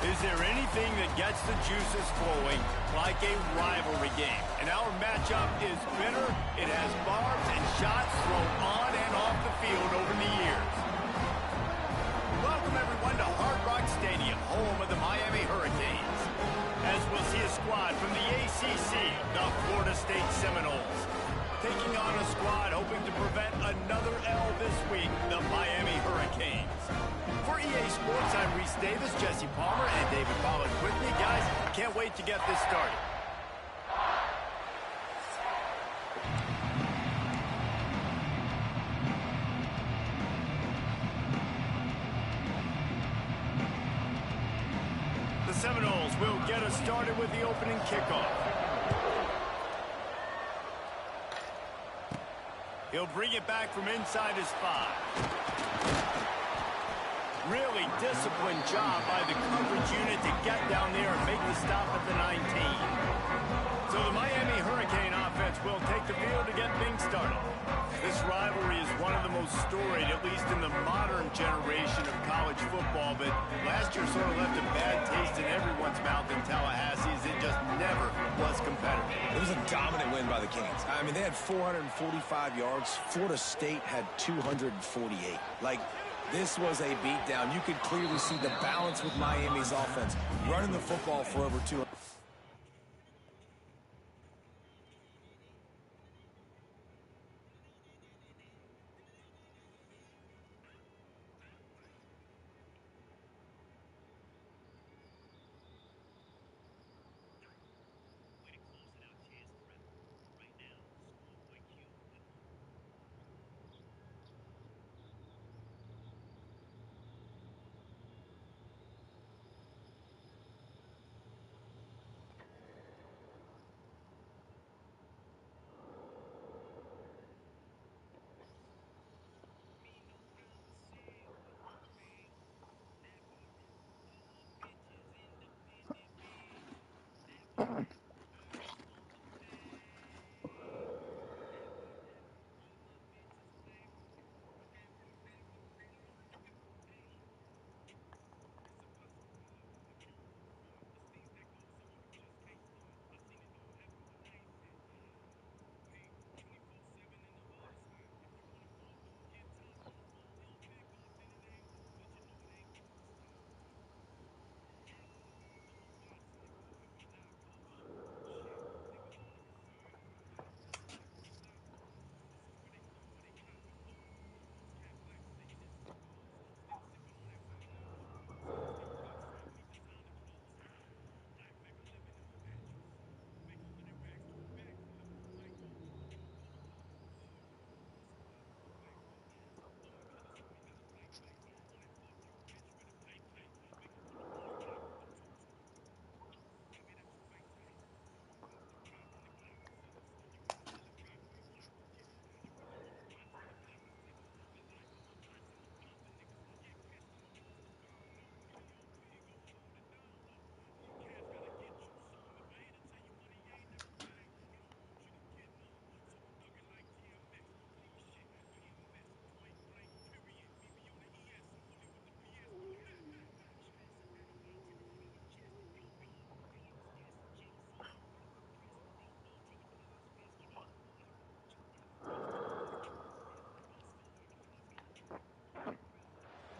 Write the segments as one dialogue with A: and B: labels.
A: Is there anything that gets the juices flowing like a rivalry game? And our matchup is bitter. It has barbs and shots thrown on and off the field over the years. Welcome, everyone, to Hard Rock Stadium, home of the Miami Hurricanes. As we'll see a squad from the ACC, the Florida State Seminoles, taking on a squad hoping to prevent another L this week, the Miami Hurricanes. For EA Sports, I'm Reese Davis, Jesse Palmer, and David Pollack with me. Guys, can't wait to get this started. The Seminoles will get us started with the opening kickoff. He'll bring it back from inside his 5. Really disciplined job by the coverage unit to get down there and make the stop at the 19. So the Miami Hurricane offense will take the field to get things started. This rivalry is one of the most storied, at least in the modern generation of college football, but last year sort of left a bad taste in everyone's mouth in Tallahassee as it just never was competitive.
B: It was a dominant win by the Canes. I mean, they had 445 yards. Florida State had 248. This was a beatdown. You could clearly see the balance with Miami's offense, running the football for over 200.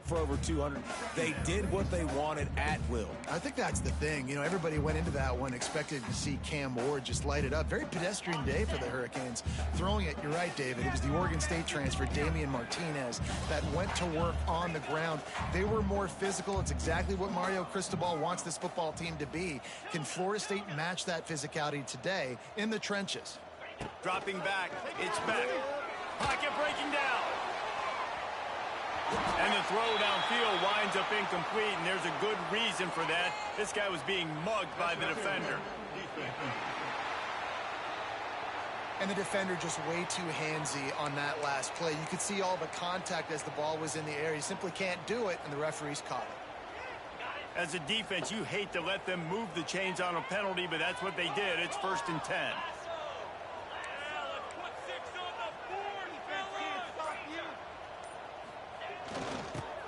B: For over 200. They did what they wanted at will.
C: I think that's the thing. You know, everybody went into that one expected to see Cam Ward just light it up. Very pedestrian day for the Hurricanes. Throwing it, you're right, David. It was the Oregon State transfer, Damian Martinez, that went to work on the ground. They were more physical. It's exactly what Mario Cristobal wants this football team to be. Can Florida State match that physicality today in the trenches?
A: Dropping back. It's back. Pocket breaking down. And the throw downfield winds up incomplete, and there's a good reason for that. This guy was being mugged by the defender.
C: And the defender just way too handsy on that last play. You could see all the contact as the ball was in the air. You simply can't do it, and the referees caught it.
A: As a defense, you hate to let them move the chains on a penalty, but that's what they did. It's 1st and 10.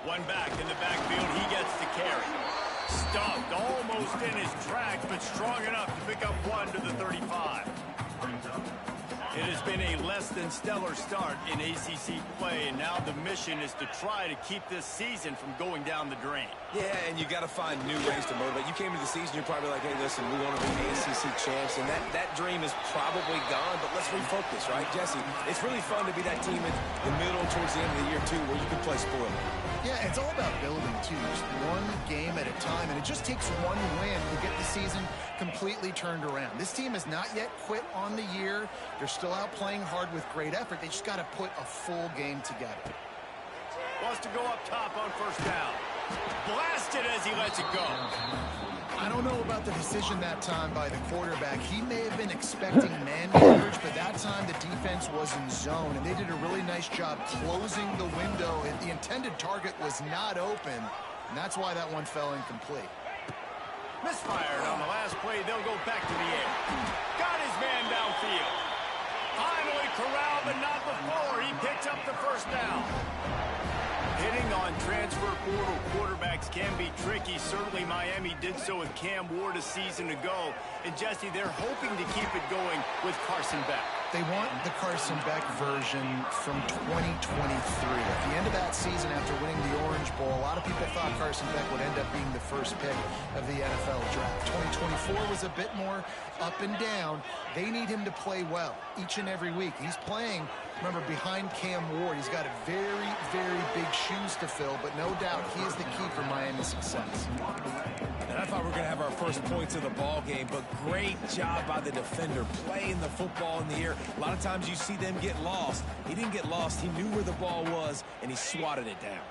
A: One back in the backfield, he gets to carry. Stuffed almost in his tracks, but strong enough to pick up one to the 35. It has been a less than stellar start in ACC play, and now the mission is to try to keep this season from going down the drain.
B: Yeah, and you got to find new ways to motivate. You came into the season, you're probably like, hey, listen, we want to be the ACC champs, and that dream is probably gone, but let's refocus, right, Jesse? It's really fun to be that team in the middle towards the end of the year, too, where you can play spoiler.
C: Yeah, it's all about building, too. Just one game at a time, and it just takes one win to get the season completely turned around. This team has not yet quit on the year. They're still out playing hard with great effort. They just got to put a full game together.
A: Wants to go up top on first down. Blasted as he lets it go.
C: I don't know about the decision that time by the quarterback. He may have been expecting man coverage, but that time the defense was in zone, and they did a really nice job closing the window. The intended target was not open, and that's why that one fell incomplete.
A: Misfired on the last play. They'll go back to the air. Got his man downfield. Finally corralled, but not before he picks up the first down. Hitting on transfer portal quarterbacks can be tricky. Certainly Miami did so with Cam Ward a season ago. And Jesse, they're hoping to keep it going with Carson Beck.
C: They want the Carson Beck version from 2023. At the end of that season, after winning the Orange Bowl, a lot of people thought Carson Beck would end up being the first pick of the NFL draft. 2024 was a bit more up and down. They need him to play well each and every week. He's playing, remember, behind Cam Ward. He's got a very, very big shoes to fill, but no doubt he is the key for Miami's success.
B: And I thought we were going to have our first points of the ball game, but great job by the defender playing the football in the air. A lot of times you see them get lost. He didn't get lost. He knew where the ball was, and he swatted it down.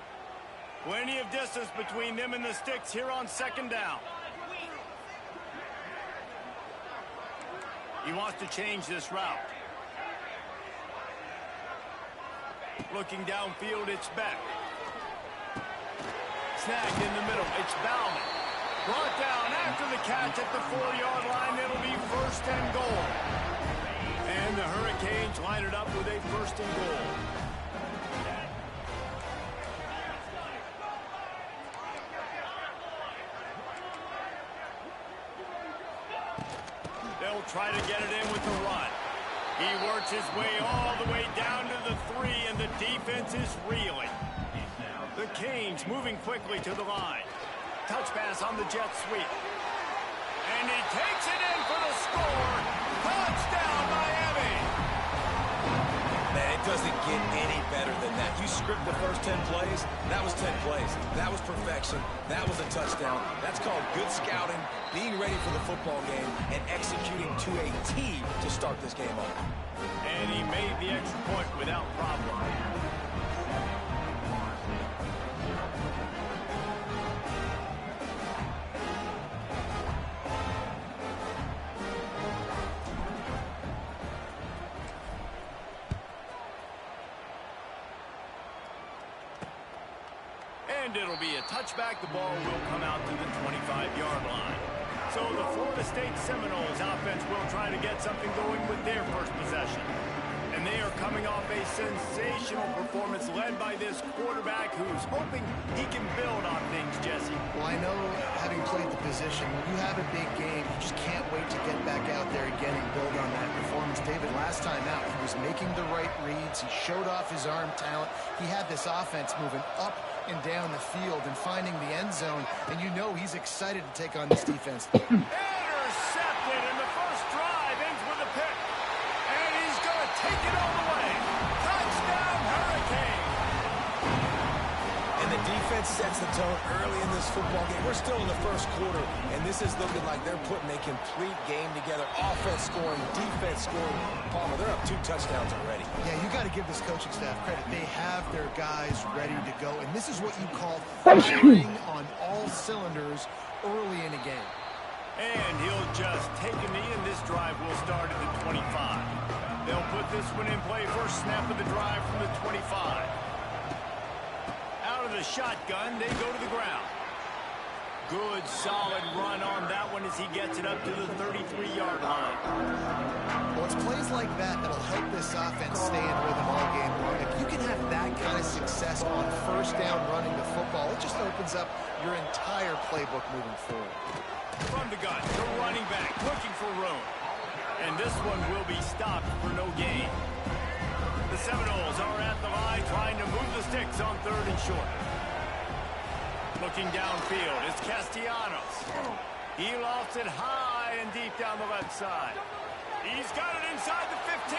A: Plenty of distance between them and the sticks here on second down. He wants to change this route. Looking downfield, it's Beck. Snagged in the middle, it's Bauman. Brought down after the catch at the 4-yard line. It'll be first and goal. And the Hurricanes line it up with a first and goal. They'll try to get it in with the run. He works his way all the way down to the 3, and the defense is reeling. The Canes moving quickly to the line. Touch pass on the jet sweep. And he takes it in for the score. Touchdown, Miami.
B: Man, it doesn't get any better than that. You script the first 10 plays, that was 10 plays. That was perfection. That was a touchdown. That's called good scouting, being ready for the football game, and executing to a T to start this game off.
A: And he made the extra point without problem. And it'll be a touchback. The ball will come out to the 25-yard line. So the Florida State Seminoles offense will try to get something going with their first possession. And they are coming off a sensational performance led by this quarterback who's hoping he can build on things, Jesse.
C: Well, I know, having played the position, when you have a big game, you just can't wait to get back out there again and build on that performance. David, last time out, he was making the right reads. He showed off his arm talent. He had this offense moving up and down the field and finding the end zone, and you know he's excited to take on this defense.
A: Intercepted, and the first drive ends with a pick. And he's going to take it all the way. Touchdown, Hurricane.
B: And the defense sets the tone early in this football game. We're still in the first quarter, and this is looking like they're putting a complete game together. Offense scoring, defense scoring. Palmer, they're up 2 touchdowns already.
C: Yeah, you got to give this coaching staff credit. They have their guys ready to go, and this is what you call firing on all cylinders early in a game.
A: And he'll just take a knee, and this drive will start at the 25. They'll put this one in play. First snap of the drive from the 25. Out of the shotgun, they go to the ground. Good, solid run on that one as he gets it up to the 33-yard line.
C: Well, it's plays like that that'll help this offense stay in rhythm all game long. If you can have that kind of success on first down running the football, it just opens up your entire playbook moving forward.
A: From the gun, the running back looking for room. And this one will be stopped for no gain. The Seminoles are at the line trying to move the sticks on 3rd and short. Looking downfield is Castellanos. He lofts it high and deep down the left side. He's got it inside the 15.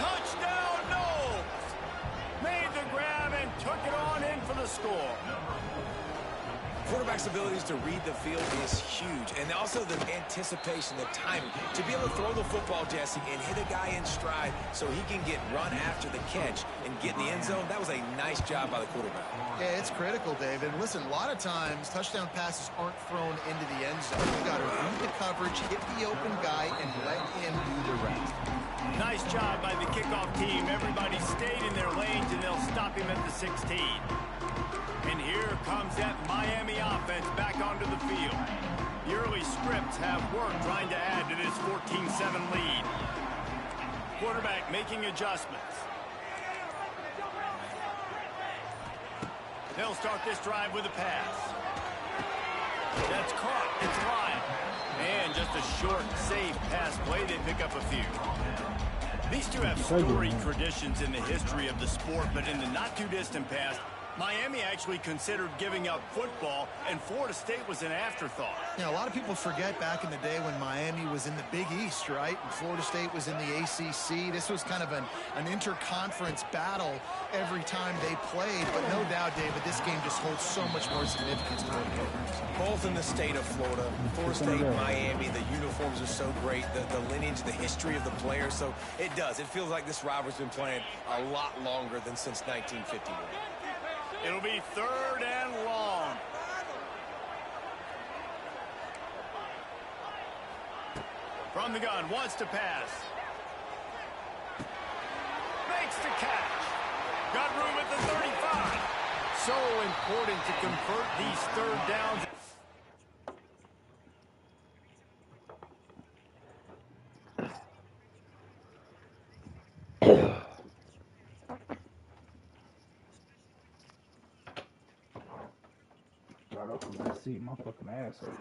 A: Touchdown, Knowles! Made the grab and took it on in for the score.
B: Quarterback's abilities to read the field is huge, and also the anticipation, the timing. To be able to throw the football, Jesse, and hit a guy in stride so he can get run after the catch and get in the end zone, that was a nice job by the quarterback.
C: Yeah, it's critical, David. Listen, a lot of times touchdown passes aren't thrown into the end zone. You got to read the coverage, hit the open guy, and let him do the rest.
A: Nice job by the kickoff team. Everybody stayed in their lanes, and they'll stop him at the 16. And here comes that Miami offense back onto the field. The early scripts have worked trying to add to this 14-7 lead. Quarterback making adjustments. They'll start this drive with a pass. That's caught. It's flying. And just a short, safe pass play. They pick up a few. These two have storied traditions in the history of the sport, but in the not-too-distant past, Miami actually considered giving up football, and Florida State was an afterthought.
C: Yeah, a lot of people forget back in the day when Miami was in the Big East, right? And Florida State was in the ACC. This was kind of an interconference battle every time they played. But no doubt, David, this game just holds so much more significance to both programs.
B: Both in the state of Florida. Florida State, Miami, the uniforms are so great. The lineage, the history of the players. So it does. It feels like this rivalry's been playing a lot longer than since 1951.
A: It'll be 3rd and long. From the gun, wants to pass. Makes the catch. Got room at the 35. So important to convert these 3rd downs.
D: See my fucking asshole.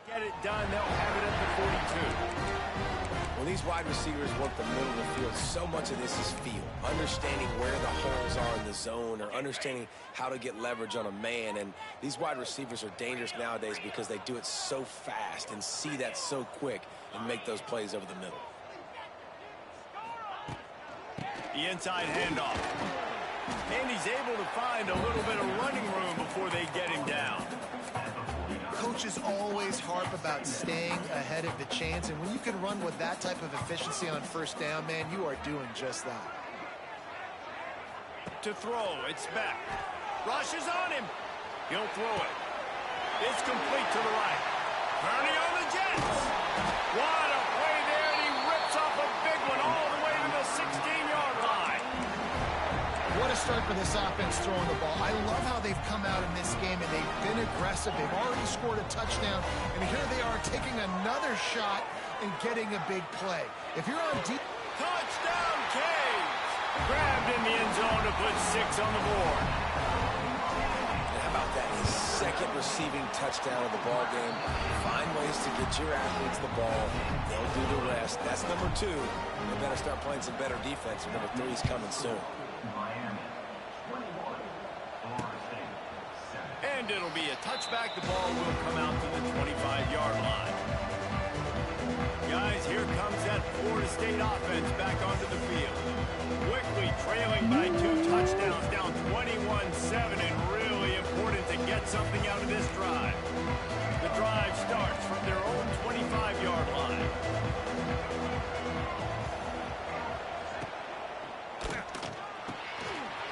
A: Get it done, they'll have it at the 42.
B: When these wide receivers work the middle of the field, so much of this is feel. Understanding where the holes are in the zone, or understanding how to get leverage on a man. And these wide receivers are dangerous nowadays because they do it so fast and see that so quick and make those plays over the middle.
A: The inside handoff. And he's able to find a little bit of running room before they get him down.
C: Coaches always harp about staying ahead of the chains, and when you can run with that type of efficiency on first down, man, you are doing just that.
A: To throw, it's back. Rush is on him. He'll throw it. It's complete to the right. Purdy on the Jets. What a play there, and he rips off a big one all the way to the 16-yard line.
C: What a start for this offense throwing the ball. I love how they've come out in this game, and they've been aggressive. They've already scored a touchdown, and here they are taking another shot and getting a big play. If you're on deep...
A: Touchdown, Caves! Grabbed in the end zone to put 6 on the board.
B: And how about that? His second receiving touchdown of the ball game. Find ways to get your athletes the ball. They'll do the rest. That's number 2. They better start playing some better defense. Number 3 is coming soon.
A: And it'll be a touchback, the ball will come out to the 25-yard line. Guys, here comes that Florida State offense back onto the field. Quickly trailing by 2 touchdowns, down 21-7, and really important to get something out of this drive. The drive starts from their own 25-yard line.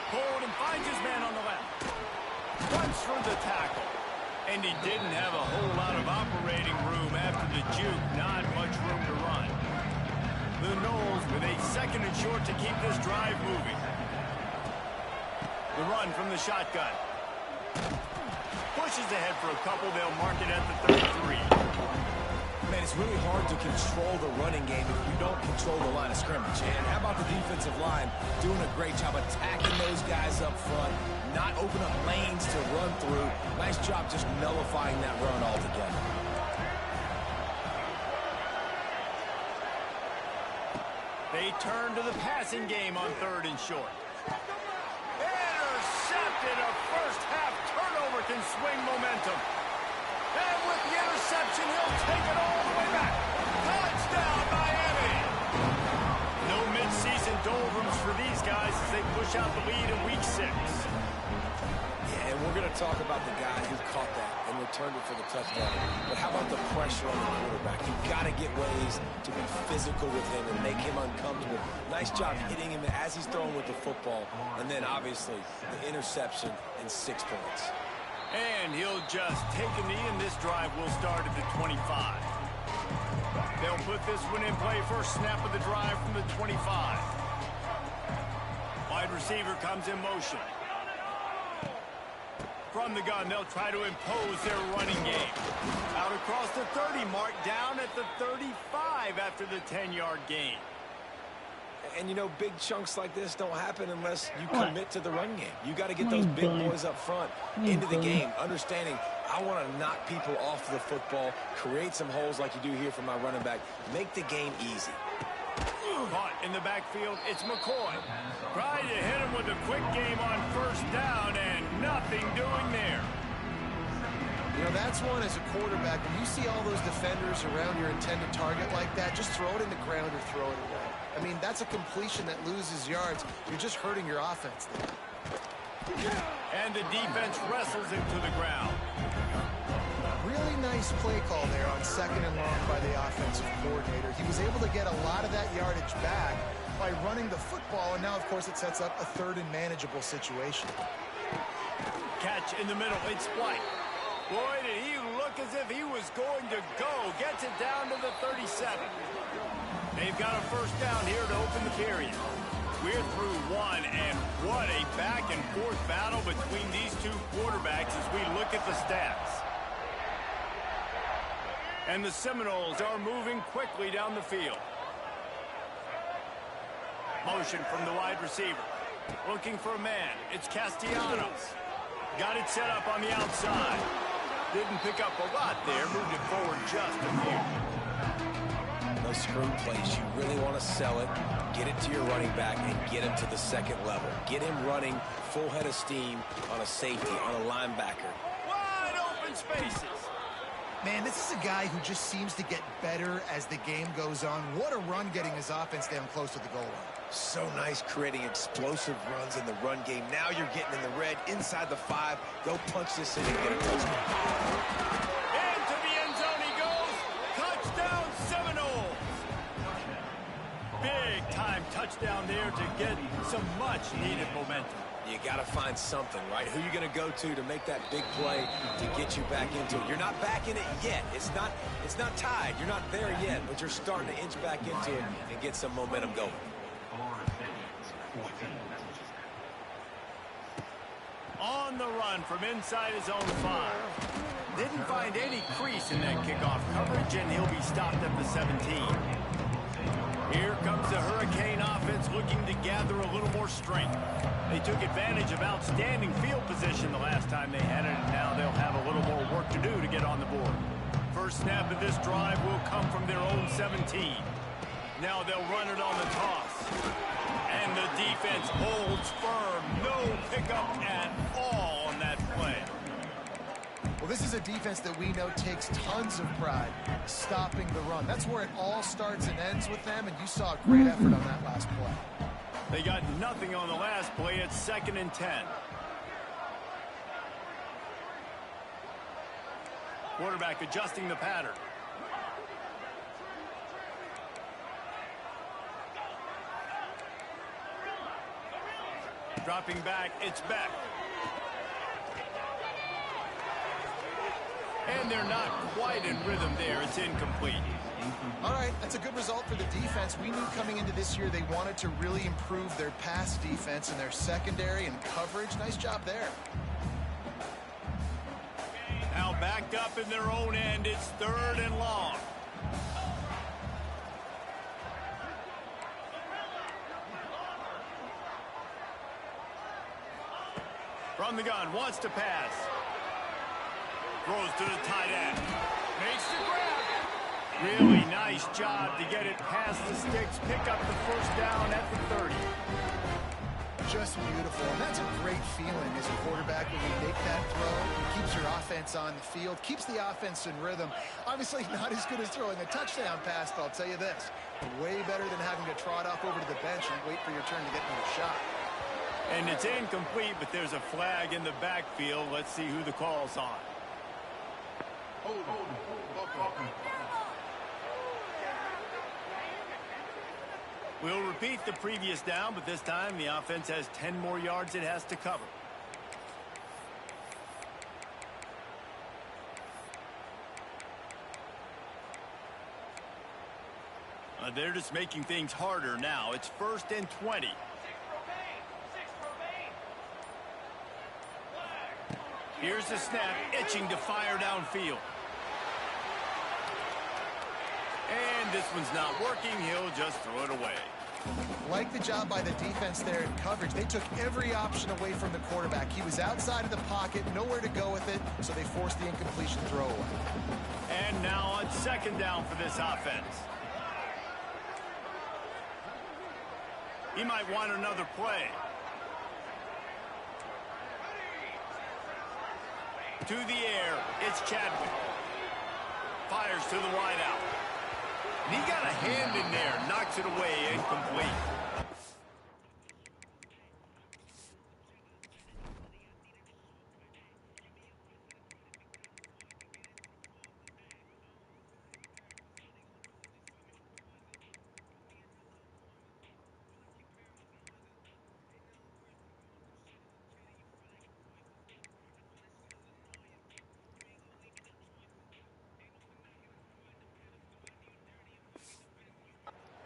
A: Hold and finds his man on the left. Runs through the tackle. And he didn't have a whole lot of operating room after the juke. Not much room to run. The Noles with a 2nd and short to keep this drive moving. The run from the shotgun. Pushes ahead for a couple. They'll mark it at the 33.
B: Man, it's really hard to control the running game if you don't control the line of scrimmage. And how about the defensive line doing a great job attacking those guys up front, not open up lanes to run through. Nice job just nullifying that run altogether.
A: They turn to the passing game on 3rd and short. Intercepted. A first-half turnover can swing momentum. And with the interception, he'll take it all the way back. Touchdown, Miami! No mid-season doldrums for these guys as they push out the lead in Week 6.
B: Yeah, and we're going to talk about the guy who caught that and returned it for the touchdown. But how about the pressure on the quarterback? You've got to get ways to be physical with him and make him uncomfortable. Nice job hitting him as he's throwing with the football. And then, obviously, the interception and 6 points.
A: And he'll just take a knee, and this drive will start at the 25. They'll put this one in play. First snap of the drive from the 25. Wide receiver comes in motion. From the gun, they'll try to impose their running game. Out across the 30 mark, down at the 35 after the 10-yard gain.
B: And, you know, big chunks like this don't happen unless you commit to the run game. You got to get those big boys up front into the game, understanding I want to knock people off the football, create some holes like you do here for my running back, make the game easy.
A: Caught in the backfield, it's McCoy. Tried to hit him with a quick game on 1st down, and nothing doing there.
C: You know, that's one as a quarterback. When you see all those defenders around your intended target like that, just throw it in the ground or throw it away. I mean, that's a completion that loses yards. You're just hurting your offense there.
A: And the defense wrestles him to the ground.
C: Really nice play call there on 2nd and long by the offensive coordinator. He was able to get a lot of that yardage back by running the football, and now, of course, it sets up a 3rd and manageable situation.
A: Catch in the middle, it's White. Boy, did he look as if he was going to go. Gets it down to the 37. They've got a 1st down here to open the period. We're through one, and what a back-and-forth battle between these two quarterbacks as we look at the stats. And the Seminoles are moving quickly down the field. Motion from the wide receiver. Looking for a man. It's Castellanos. Got it set up on the outside. Didn't pick up a lot there. Moved it forward just a few.
B: Those screw plays, you really want to sell it, get it to your running back, and get him to the 2nd level. Get him running full head of steam on a safety, on a linebacker.
A: Wide open spaces.
C: Man, this is a guy who just seems to get better as the game goes on. What a run getting his offense down close to the goal line.
B: So nice creating explosive runs in the run game. Now you're getting in the red, inside the 5. Go punch this in and get a touchdown.
A: Into the end zone he goes. Touchdown Seminoles. Big time touchdown there to get some much needed momentum.
B: You got to find something, right? Who you going to go to make that big play to get you back into it? You're not back in it yet. It's not tied. You're not there yet, but you're starting to inch back into it and get some momentum going.
A: On the run from inside his own 5. Didn't find any crease in that kickoff coverage, and he'll be stopped at the 17. Here comes the Hurricane offense looking to gather a little more strength. They took advantage of outstanding field position the last time they had it, and now they'll have a little more work to do to get on the board. First snap of this drive will come from their own 17. Now they'll run it on the toss. And the defense holds firm. No pickup at all on that play.
C: Well, this is a defense that we know takes tons of pride stopping the run. That's where it all starts and ends with them, and you saw a great effort on that last play.
A: They got nothing on the last play. It's 2nd and 10. Quarterback adjusting the pattern. Dropping back, it's Beck. And they're not quite in rhythm there. It's incomplete.
C: All right, that's a good result for the defense. We knew coming into this year they wanted to really improve their pass defense and their secondary and coverage. Nice job there.
A: Now backed up in their own end. It's 3rd and long. From the gun, wants to pass. Throws to the tight end. Makes the grab. Really nice job to get it past the sticks. Pick up the 1st down at the 30.
C: Just beautiful. And that's a great feeling as a quarterback when you make that throw. It keeps your offense on the field, keeps the offense in rhythm. Obviously not as good as throwing a touchdown pass, but I'll tell you this, way better than having to trot off over to the bench and wait for your turn to get another shot.
A: And it's incomplete, but there's a flag in the backfield. Let's see who the call's on. We'll repeat the previous down, but this time the offense has 10 more yards it has to cover. They're just making things harder now. It's 1st and 20. Here's the snap, itching to fire downfield. And this one's not working. He'll just throw it away.
C: Like the job by the defense there in coverage. They took every option away from the quarterback. He was outside of the pocket, nowhere to go with it, so they forced the incompletion throw away.
A: And now on 2nd down for this offense. He might want another play. To the air, it's Chadwick. Fires to the wideout. And he got a hand in there, knocks it away, incomplete.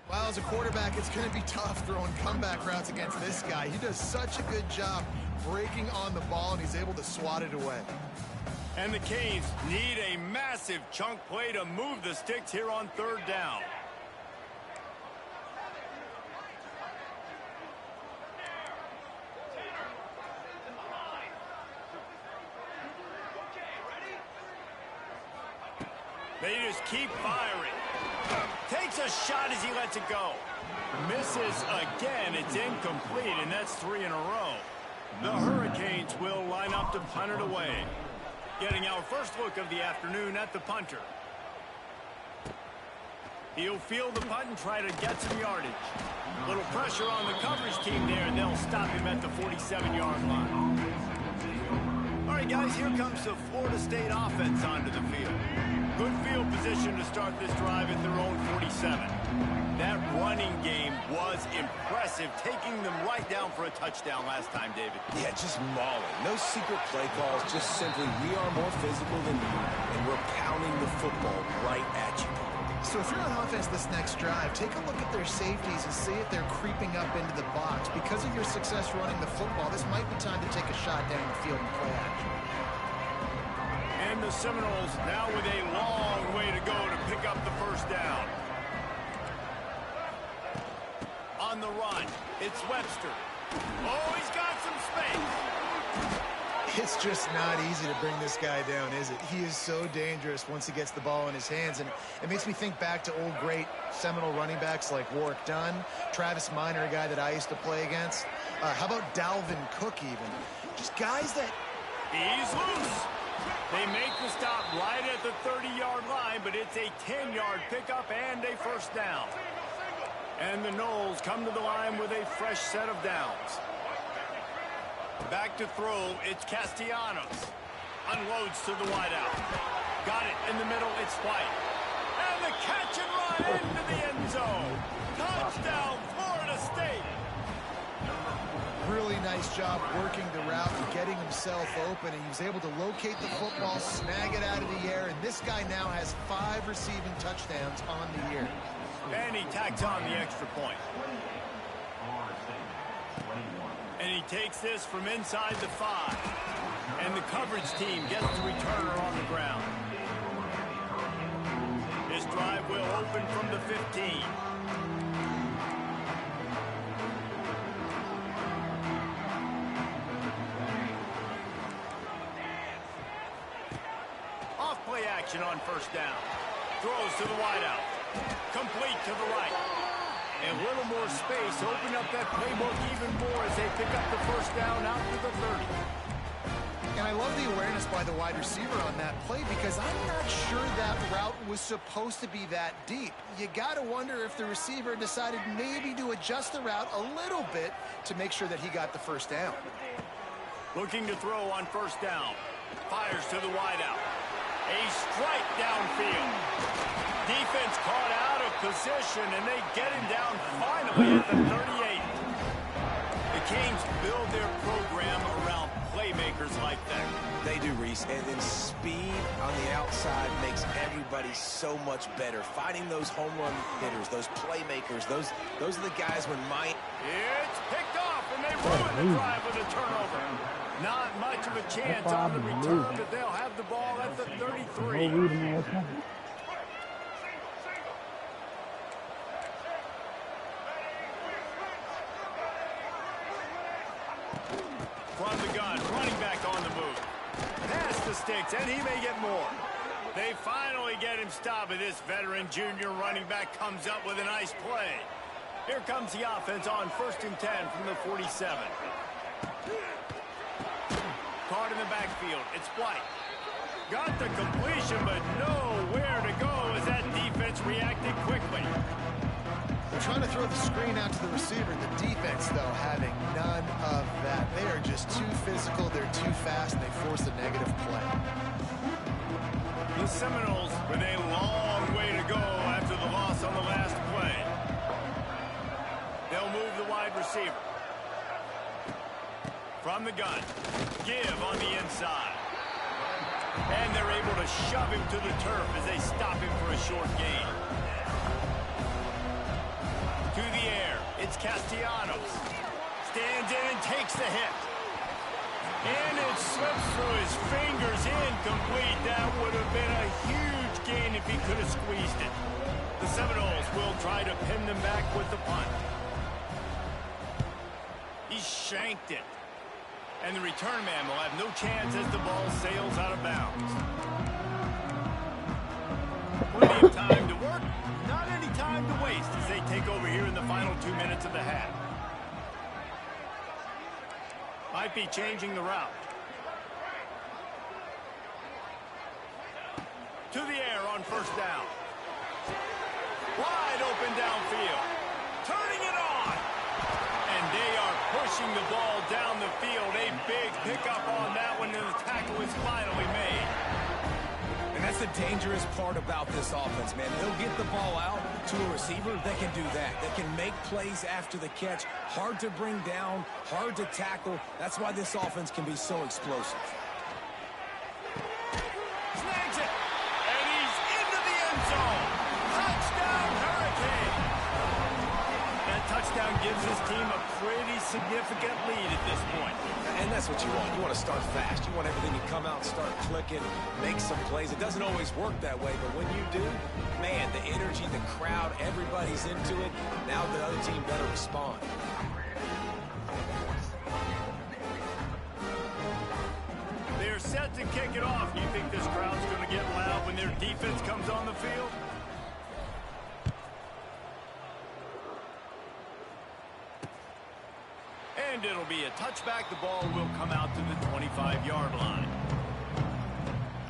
C: Well, as a quarterback, it's going to be tough throwing comeback routes against this guy. He does such a good job breaking on the ball, and he's able to swat it away.
A: And the Canes need a massive chunk play to move the sticks here on 3rd down. They just keep firing. Takes a shot as he lets it go. Misses again. It's incomplete, and that's 3 in a row. The Hurricanes will line up to punt it away. Getting our first look of the afternoon at the punter. He'll field the punt and try to get some yardage. A little pressure on the coverage team there, and they'll stop him at the 47-yard line. All right, guys, here comes the Florida State offense onto the field. Good field position to start this drive at their own 47. That running game was impressive, taking them right down for a touchdown last time, David.
B: Yeah, just mauling. No secret play calls, just simply we are more physical than you, and we're pounding the football right at you.
C: So if you're on offense this next drive, take a look at their safeties and see if they're creeping up into the box. Because of your success running the football, this might be time to take a shot down the field and play action.
A: And the Seminoles now with a long way to go to pick up the 1st down. On the run, it's Webster. Oh, he's got some space.
C: It's just not easy to bring this guy down, is it? He is so dangerous once he gets the ball in his hands, and it makes me think back to old great Seminole running backs like Warwick Dunn, Travis Minor, a guy that I used to play against. How about Dalvin Cook even? Just guys that...
A: He's loose. They make the stop right at the 30-yard line, but it's a 10-yard pickup and a first down. And the Noles come to the line with a fresh set of downs. Back to throw, it's Castellanos. Unloads to the wideout. Got it in the middle, it's White. And the catch and run into the end zone. Touchdown, Florida State.
C: Really nice job working the route and getting himself open, and he was able to locate the football, snag it out of the air, and this guy now has 5 receiving touchdowns on the year.
A: And he tacks on the extra point. And he takes this from inside the 5. And the coverage team gets the returner on the ground. This drive will open from the 15. Off-play action on first down. Throws to the wideout. Complete to the right. And a little more space. Open up that playbook even more as they pick up the first down out to the 30.
C: And I love the awareness by the wide receiver on that play because I'm not sure that route was supposed to be that deep. You got to wonder if the receiver decided maybe to adjust the route a little bit to make sure that he got the first down.
A: Looking to throw on first down. Fires to the wideout. A strike downfield. Defense caught out of position, and they get him down finally at the 38. The Canes build their program around playmakers like that.
B: They do, Reese, and then speed on the outside makes everybody so much better. Finding those home run hitters, those playmakers, those are the guys when
A: It's picked off, and they ruin the drive with a turnover. Not much of a chance on the return, but they'll have the ball at the 33. From the gun, running back on the move. Pass the sticks, and he may get more. They finally get him stopped, but this veteran junior running back comes up with a nice play. Here comes the offense on 1st and 10 from the 47. Caught in the backfield. It's White. Got the completion, but nowhere to go as that defense reacted quickly.
C: They're trying to throw the screen out to the receiver. The defense, though, having none of that. They are just too physical. They're too fast, and they force a negative play.
A: The Seminoles with a long way to go after the loss on the last play. They'll move the wide receiver. From the gun. Give on the inside. And they're able to shove him to the turf as they stop him for a short gain. To the air. It's Castellanos. Stands in and takes the hit. And it slips through his fingers. Incomplete. That would have been a huge gain if he could have squeezed it. The Seminoles will try to pin them back with the punt. He shanked it. And the return man will have no chance as the ball sails out of bounds. Plenty of time to work, not any time to waste as they take over here in the final 2 minutes of the half. Might be changing the route. To the air on first down. Wide open downfield. Turning it on. And they are pushing the ball down the field. A big pickup on that one, and the tackle is finally made.
B: And that's the dangerous part about this offense, man. They'll get the ball out to a receiver. They can do that. They can make plays after the catch. Hard to bring down, hard to tackle. That's why this offense can be so explosive.
A: Snags it. And he's into the end zone. Touchdown, Hurricane. That touchdown gives his team a pretty significant lead at this point.
B: And that's what you want. You want to start fast. You want everything to come out and start clicking, make some plays. It doesn't always work that way, but when you do, man, the energy, the crowd, everybody's into it. Now the other team better respond.
A: They're set to kick it off. Do you think this crowd's going to get loud when their defense comes on the field? And it'll be a touchback. The ball will come out to the 25-yard line.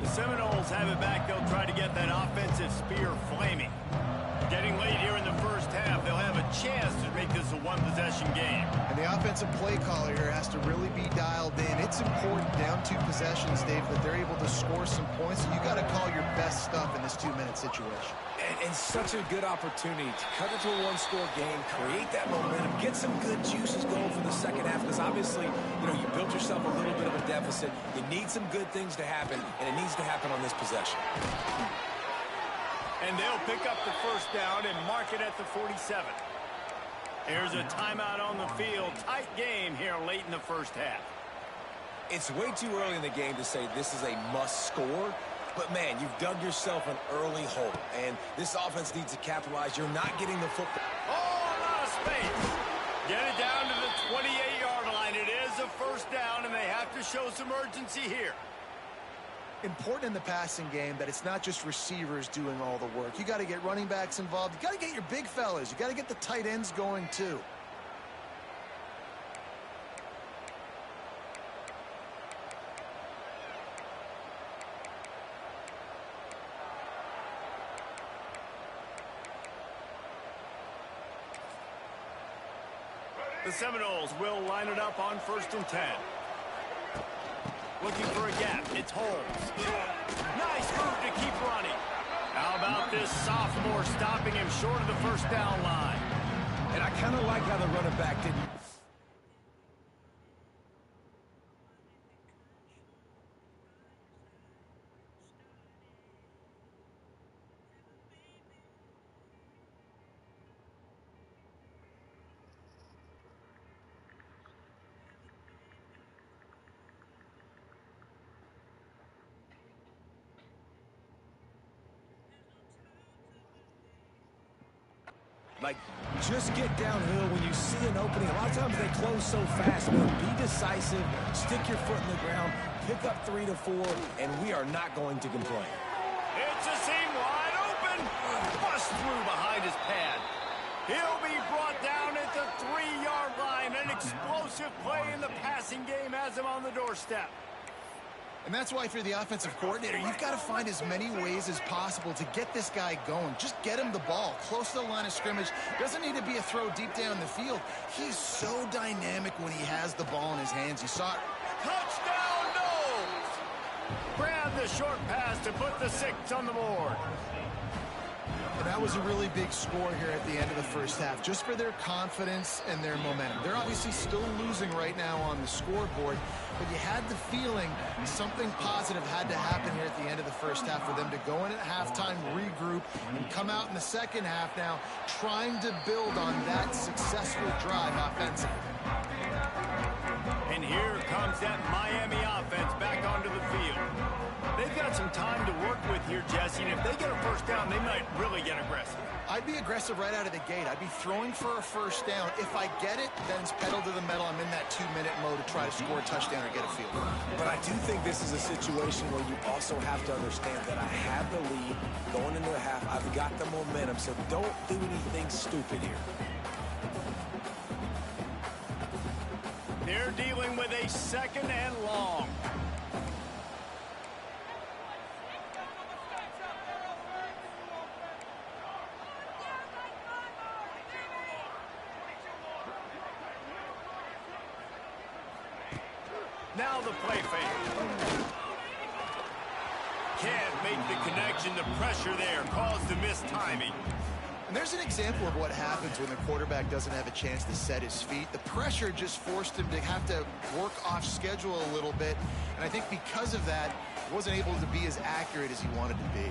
A: The Seminoles have it back. They'll try to get that offensive spear flaming. Getting late here in the first half, they'll have a chance to make this a one-possession game.
C: And the offensive play caller here has to really be dialed in. It's important down 2 possessions, Dave, that they're able to score some points. So you got to call your best stuff in this 2-minute situation.
B: And such a good opportunity to cut into a one-score game, create that momentum, get some good juices going for the second half. Because obviously, you built yourself a little bit of a deficit. You need some good things to happen, and it needs to happen on this possession.
A: And they'll pick up the first down and mark it at the 47. Here's a timeout on the field. Tight game here late in the first half.
B: It's way too early in the game to say this is a must score. But, man, you've dug yourself an early hole. And this offense needs to capitalize. You're not getting the football.
A: Oh, a lot of space. Get it down to the 28-yard line. It is a first down, and they have to show some urgency here.
C: Important in the passing game that it's not just receivers doing all the work. You got to get running backs involved. You got to get your big fellas. You got to get the tight ends going too.
A: The Seminoles will line it up on 1st and 10. Looking for a gap. It's Holmes. Nice move to keep running. How about this sophomore stopping him short of the first down line?
B: And I kind of like how the running back didn't. Like, just get downhill when you see an opening. A lot of times they close so fast, man. Be decisive, stick your foot in the ground, pick up 3 to 4, and we are not going to complain.
A: It's a seam wide open. Bust through behind his pad. He'll be brought down at the 3-yard line. An explosive play in the passing game has him on the doorstep.
C: And that's why if you're the offensive coordinator, you've got to find as many ways as possible to get this guy going. Just get him the ball close to the line of scrimmage. Doesn't need to be a throw deep down the field. He's so dynamic when he has the ball in his hands. You saw it.
A: Touchdown, Knowles! Grab the short pass to put the 6 on the board.
C: And that was a really big score here at the end of the first half, just for their confidence and their momentum. They're obviously still losing right now on the scoreboard, but you had the feeling something positive had to happen here at the end of the first half for them to go in at halftime, regroup, and come out in the second half now trying to build on that successful drive offensively.
A: And here comes that Miami offense back onto the field. They've got some time to work with here, Jesse, and if they get a first down, they might really get aggressive.
C: I'd be aggressive right out of the gate. I'd be throwing for a first down. If I get it, then it's pedal to the metal. I'm in that 2-minute mode to try to score a touchdown or get a field goal.
B: But I do think this is a situation where you also have to understand that I have the lead going into the half. I've got the momentum, so don't do anything stupid here.
A: They're dealing with a 2nd and long. Now the play fake. Can't make the connection. The pressure there caused the missed timing.
C: And there's an example of what happens when the quarterback doesn't have a chance to set his feet. The pressure just forced him to have to work off schedule a little bit. And I think because of that, he wasn't able to be as accurate as he wanted to be.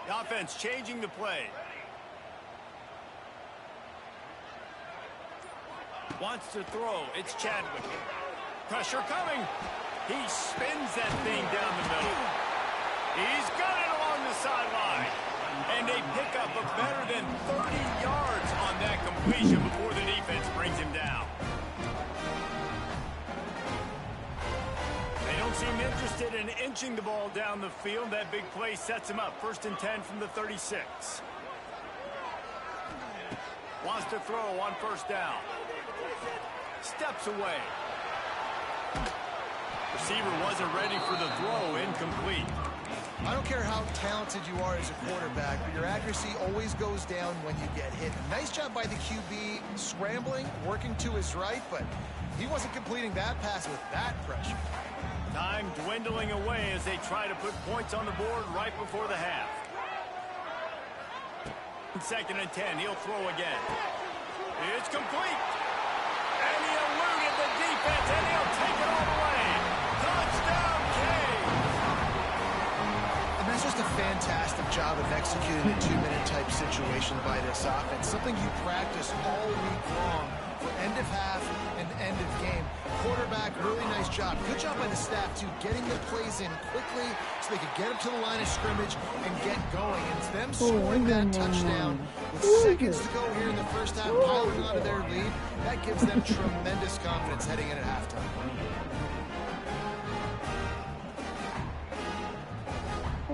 A: The offense changing the play. Wants to throw. It's Chadwick. Pressure coming. He spins that thing down the middle. He's got it along the sideline. And a pickup of better than 30 yards on that completion before the defense brings him down. They don't seem interested in inching the ball down the field. That big play sets him up. 1st and 10 from the 36. Wants to throw on first down. Steps away. Receiver wasn't ready for the throw. Incomplete.
C: I don't care how talented you are as a quarterback, but your accuracy always goes down when you get hit. Nice job by the QB scrambling, working to his right, but he wasn't completing that pass with that pressure.
A: Time dwindling away as they try to put points on the board right before the half. 2nd and 10, he'll throw again. It's complete. And he eluded the defense, and he'll take it all the way. Touchdown, Canes.
C: And that's just a fantastic job of executing a 2-minute type situation by this offense. Something you practice all week long for end of half and end of game. Quarterback, really nice job. Good job by the staff, too, getting the plays in quickly so they could get up to the line of scrimmage and get going. And it's them scoring that touchdown with seconds to go here in the first half, piling onto their lead. That gives them tremendous confidence heading in at halftime.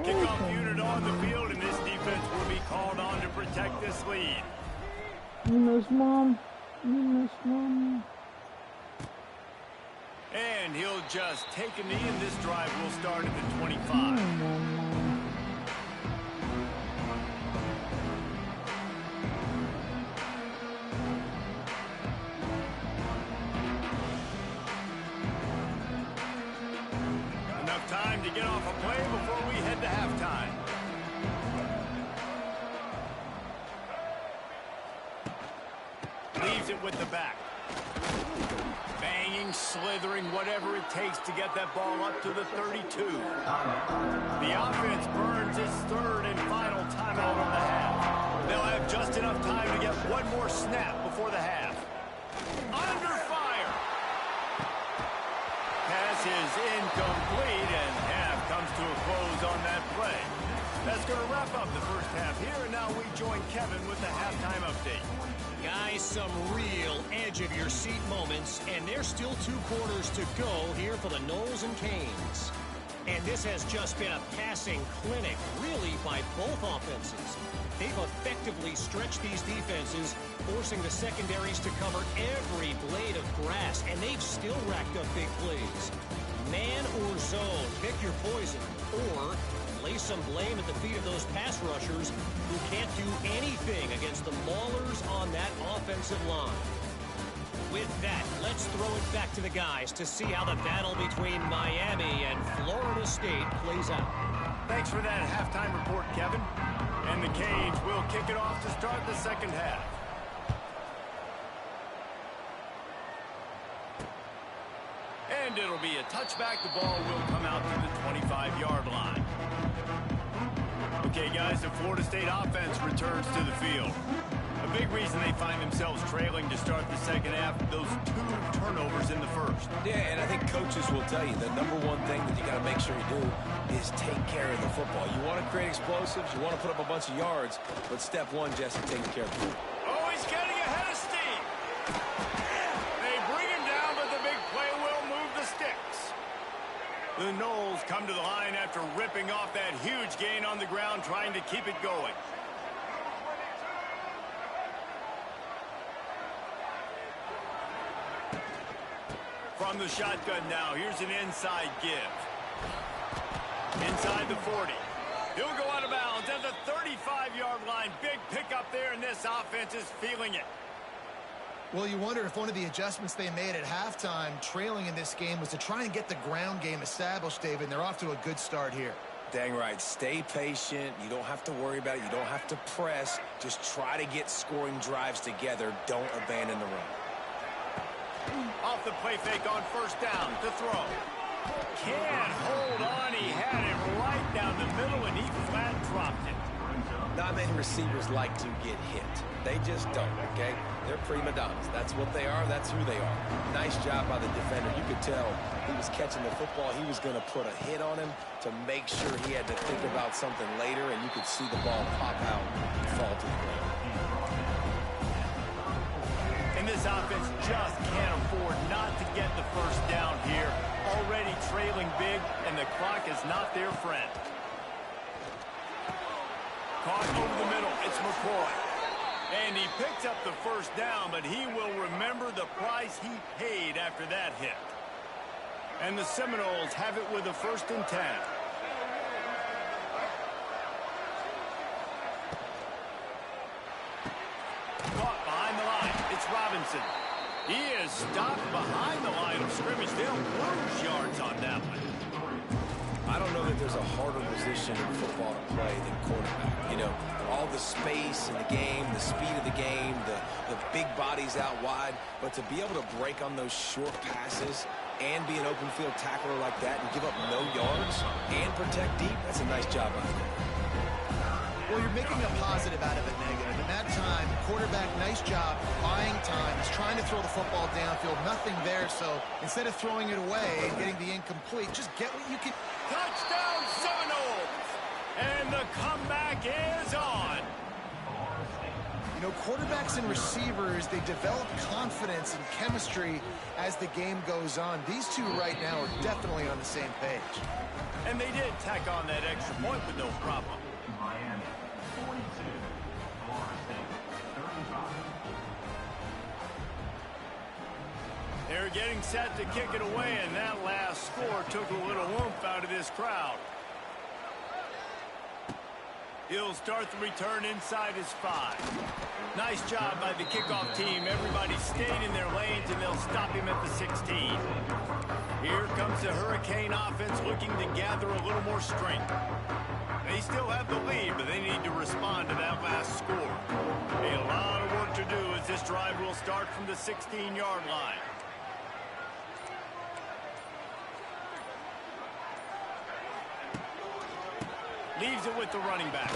A: Kickoff unit on the field, and this defense will be called on to protect this lead.
D: You miss Mom. You miss Mom.
A: And he'll just take a knee, and this drive will start at the 25. Enough time to get off a play before we head to halftime. Leaves it with the back. Banging, slithering, whatever it takes to get that ball up to the 32. The offense burns its 3rd and final timeout of the half. They'll have just enough time to get one more snap before the half. Under fire. Pass is incomplete, and half comes to a close on that play. That's going to wrap up the first half here, and now we join Kevin with the halftime update.
E: Guys, some real edge-of-your-seat moments, and there's still 2 quarters to go here for the Noles and Canes. And this has just been a passing clinic, really, by both offenses. They've effectively stretched these defenses, forcing the secondaries to cover every blade of grass, and they've still racked up big plays. Man or zone, pick your poison, or lay some blame at the feet of those pass rushers who can't do anything against the maulers on that offensive line. With that, let's throw it back to the guys to see how the battle between Miami and Florida State plays out.
A: Thanks for that halftime report, Kevin. And the Canes will kick it off to start the second half. And it'll be a touchback. The ball will come out to the 25-yard line. Okay, guys, the Florida State offense returns to the field. A big reason they find themselves trailing to start the second half, those 2 turnovers in the first.
B: Yeah, and I think coaches will tell you the number one thing that you got to make sure you do is take care of the football. You want to create explosives, you want to put up a bunch of yards, but step one, Jesse, taking care of the football.
A: Oh, he's getting ahead of steam. They bring him down, but the big play will move the sticks. The Noles come to the line after ripping off that huge gain on the ground, trying to keep it going. From the shotgun now, here's an inside give. Inside the 40. He'll go out of bounds at the 35-yard line. Big pickup there, and this offense is feeling it.
C: Well, you wonder if one of the adjustments they made at halftime, trailing in this game, was to try and get the ground game established, David, and they're off to a good start here.
B: Dang right. Stay patient. You don't have to worry about it. You don't have to press. Just try to get scoring drives together. Don't abandon the run.
A: Off the play fake on first down to throw. Can't hold on. He had it right down the middle, and he flat dropped it.
B: Not many receivers like to get hit. They just don't, okay? They're prima donnas. That's what they are. That's who they are. Nice job by the defender. You could tell he was catching the football. He was going to put a hit on him to make sure he had to think about something later, and you could see the ball pop out and fall to the ground.
A: And this offense just can't afford not to get the first down here. Already trailing big, and the clock is not their friend. Caught over the middle. It's McCoy. And he picks up the first down, but he will remember the price he paid after that hit. And the Seminoles have it with a 1st and 10. Caught behind the line. It's Robinson. He is stopped behind the line of scrimmage. They'll lose yards on that one.
B: I don't know that there's a harder position in football to play than quarterback. You know, all the space in the game, the speed of the game, the big bodies out wide. But to be able to break on those short passes and be an open field tackler like that and give up no yards and protect deep, that's a nice job by him.
C: Well, you're making a positive out of a negative. And that time, quarterback, nice job, buying time. He's trying to throw the football downfield. Nothing there, so instead of throwing it away and getting the incomplete, just get what you can.
A: Touchdown Seminoles! And the comeback is on.
C: You know, quarterbacks and receivers, they develop confidence and chemistry as the game goes on. These two right now are definitely on the same page.
A: And they did tack on that extra point with no problem. They're getting set to kick it away, and that last score took a little oomph out of this crowd. He'll start the return inside his 5. Nice job by the kickoff team. Everybody stayed in their lanes, and they'll stop him at the 16. Here comes the Hurricane offense looking to gather a little more strength. They still have the lead, but they need to respond to that last score. A lot of work to do as this drive will start from the 16-yard line. Leaves it with the running back.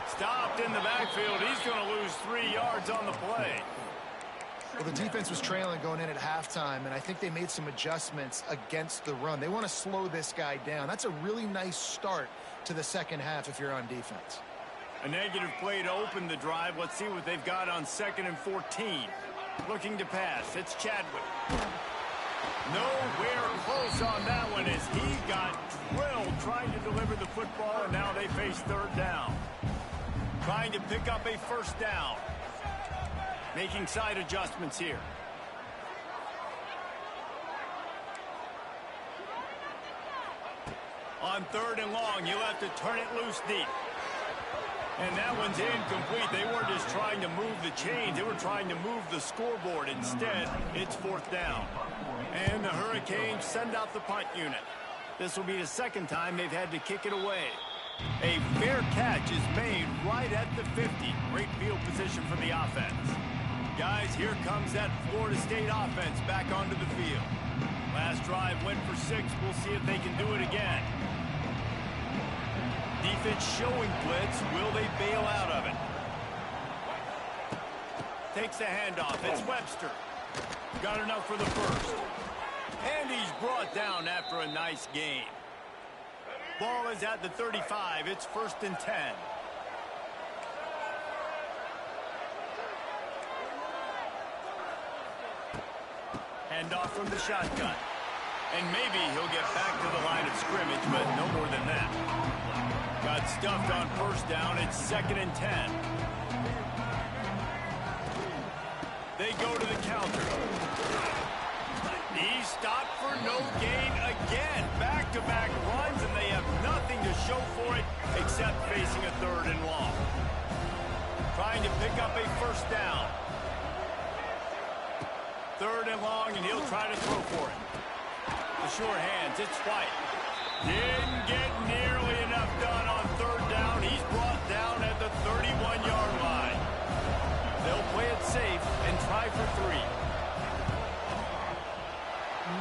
A: Stopped in the backfield. He's going to lose 3 yards on the play.
C: Well, the defense was trailing going in at halftime, and I think they made some adjustments against the run. They want to slow this guy down. That's a really nice start to the second half if you're on defense.
A: A negative play to open the drive. Let's see what they've got on 2nd and 14. Looking to pass. It's Chadwick. Nowhere close on that one as he got drilled trying to deliver the football, and now they face 3rd down. Trying to pick up a 1st down. Making side adjustments here. On 3rd and long, you'll have to turn it loose deep. And that one's incomplete. They weren't just trying to move the chains. They were trying to move the scoreboard. Instead, it's 4th down. And the Hurricanes send out the punt unit. This will be the 2nd time they've had to kick it away. A fair catch is made right at the 50. Great field position for the offense. Guys, here comes that Florida State offense back onto the field. Last drive went for 6. We'll see if they can do it again. Defense showing blitz. Will they bail out of it? Takes the handoff. It's Webster. Got enough for the 1st. And he's brought down after a nice gain. Ball is at the 35. It's 1st and 10. Handoff from the shotgun. And maybe he'll get back to the line of scrimmage, but no more than that. Got stuffed on 1st down. It's 2nd and 10. They go to the counter. He's stopped for no gain again. Back-to-back runs, and they have nothing to show for it except facing a 3rd and long. Trying to pick up a 1st down. 3rd and long, and he'll try to throw for it. The sure hands, it's White. Didn't get nearly enough done on 3rd down. He's brought down at the 31-yard line. They'll play it safe and try for 3.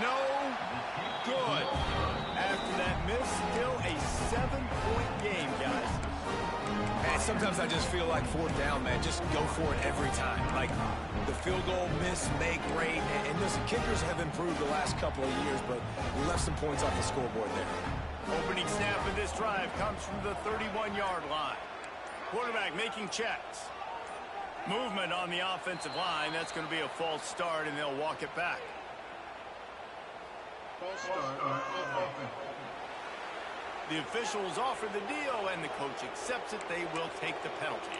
A: No good. After that miss, still a 7-point game, guys.
B: And sometimes I just feel like 4th down, man. Just go for it every time. Like the field goal, miss, make, great. And listen, kickers have improved the last couple of years, but we left some points off the scoreboard there.
A: Opening snap of this drive comes from the 31-yard line. Quarterback making checks. Movement on the offensive line. That's going to be a false start, and they'll walk it back. The officials offer the deal, and the coach accepts it. They will take the penalty.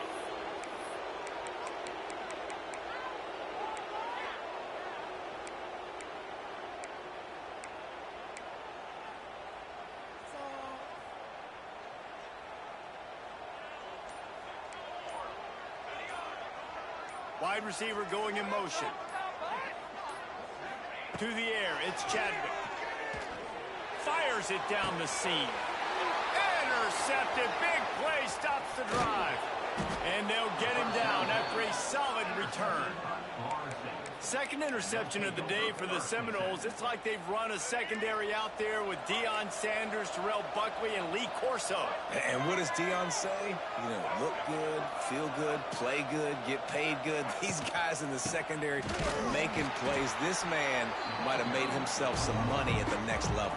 A: Wide receiver going in motion. To the air, it's Chadwick. Fires it down the seam. Intercepted. Big play stops the drive. And they'll get him down after a solid return. Second interception of the day for the Seminoles. It's like they've run a secondary out there with Deion Sanders, Terrell Buckley, and Lee Corso.
B: And what does Deion say? You know, look good, feel good, play good, get paid good. These guys in the secondary are making plays. This man might have made himself some money at the next level.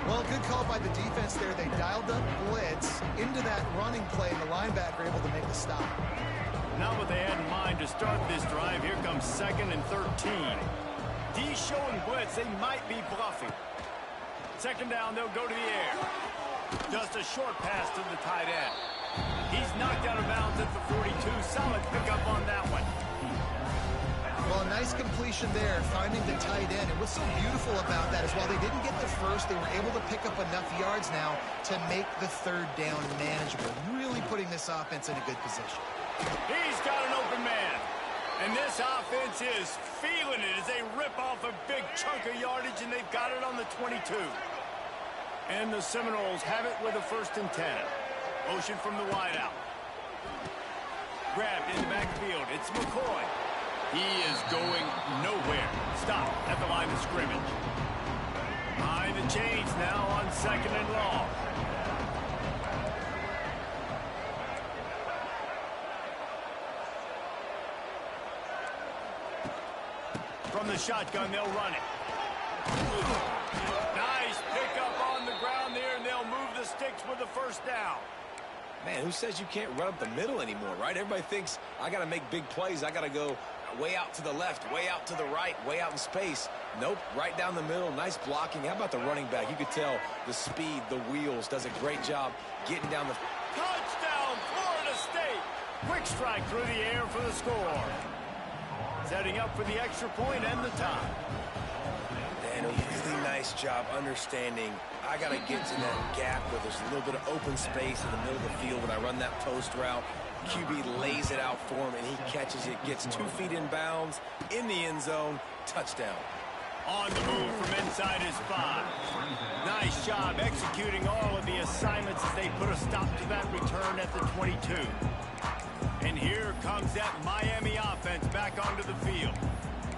C: Well, good call by the defense there. They dialed up blitz into that running play, and the linebacker able to make the stop.
A: Not what they had in mind to start this drive. Here comes 2nd and 13. D showing blitz. They might be bluffing. 2nd down, they'll go to the air. Just a short pass to the tight end. He's knocked out of bounds at the 42. Solid pickup on that one.
C: Well, a nice completion there, finding the tight end. And what's so beautiful about that is while they didn't get the first, they were able to pick up enough yards now to make the 3rd down manageable. Really putting this offense in a good position.
A: He's got an open man. And this offense is feeling it as they rip off a big chunk of yardage, and they've got it on the 22. And the Seminoles have it with a 1st and 10. Motion from the wideout. Grabbed in the backfield. It's McCoy. He is going nowhere. Stop at the line of scrimmage. Behind the chains now on 2nd and long. From the shotgun, they'll run it. Nice pickup on the ground there, and they'll move the sticks with the 1st down.
B: Man, who says you can't run up the middle anymore, right? Everybody thinks I got to make big plays. I got to go way out to the left, way out to the right, way out in space. Nope, right down the middle. Nice blocking. How about the running back? You could tell the speed, the wheels, does a great job getting down the...
A: Touchdown, Florida State! Quick strike through the air for the score. Setting up for the extra point and the tie.
B: And a really nice job understanding I got to get to that gap where there's a little bit of open space in the middle of the field when I run that post route. QB lays it out for him, and he catches it, gets 2 feet in bounds, in the end zone, touchdown.
A: On the move from inside his 5. Nice job executing all of the assignments as they put a stop to that return at the 22. And here comes that Miami offense back onto the field.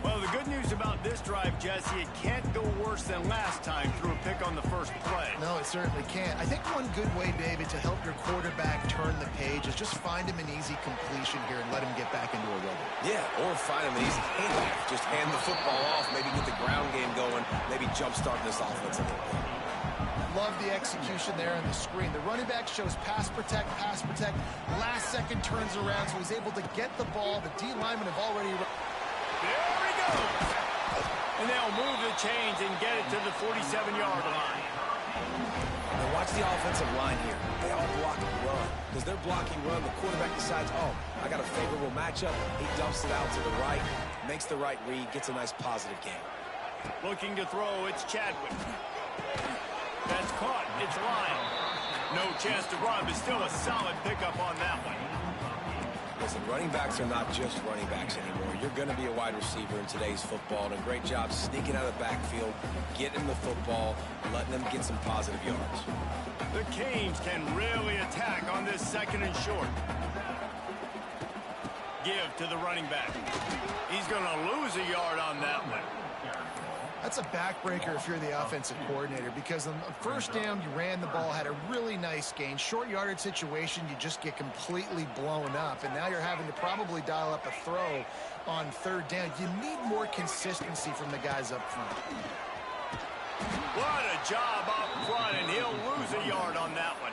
A: Well, the good news about this drive, Jesse, it can't go worse than last time through a pick on the first play.
C: No, it certainly can't. I think one good way, David, to help your quarterback turn the page is just find him an easy completion here and let him get back into a rhythm.
B: Yeah, or find him an easy handoff. Just hand the football off, maybe get the ground game going, maybe jumpstart this offense a little bit.
C: Love the execution there on the screen. The running back shows pass protect, pass protect. Last second turns around, so he's able to get the ball. The D linemen have already...
A: There he goes. And they'll move the chains and get it to the 47-yard line.
B: Now watch the offensive line here. They all block and run. Because they're blocking run, the quarterback decides, oh, I got a favorable matchup. He dumps it out to the right, makes the right read, gets a nice positive game.
A: Looking to throw, it's Chadwick. That's caught. It's Lyon. No chance to run, but still a solid pickup on that one.
B: Listen, running backs are not just running backs anymore. You're going to be a wide receiver in today's football, and a great job sneaking out of the backfield, getting the football, letting them get some positive yards.
A: The Canes can really attack on this 2nd and short. Give to the running back. He's going to lose a yard on that one.
C: That's a backbreaker if you're the offensive coordinator, because on the 1st down, you ran the ball, had a really nice gain. Short yardage situation, you just get completely blown up, and now you're having to probably dial up a throw on 3rd down. You need more consistency from the guys up front.
A: What a job up front, and he'll lose a yard on that one.